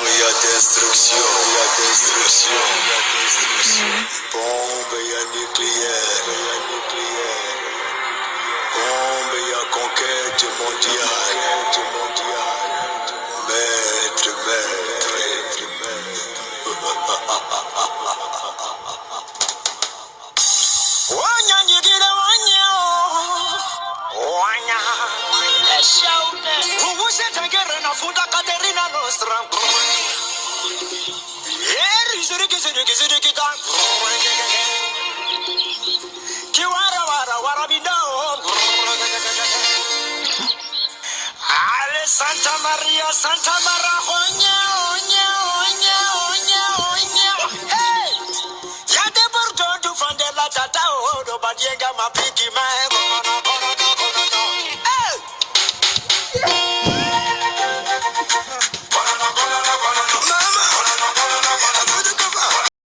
y a destruction, y a destruction, y a destruction. Bombe, y a nucléaire, y a nucléaire. Bombe, y a conquête mondiale, maître, maître, Wanya nyigire wanya, wanya. Uwuse tengere na funda Katerina Nostra. Ziriki ta. Kiwara wara wara bidao. Ale Santa Maria, Santa Maria, onya, onya, onya, onya, onya. Hey, ya de bordo du fande la tata o do badienga mapiki mae.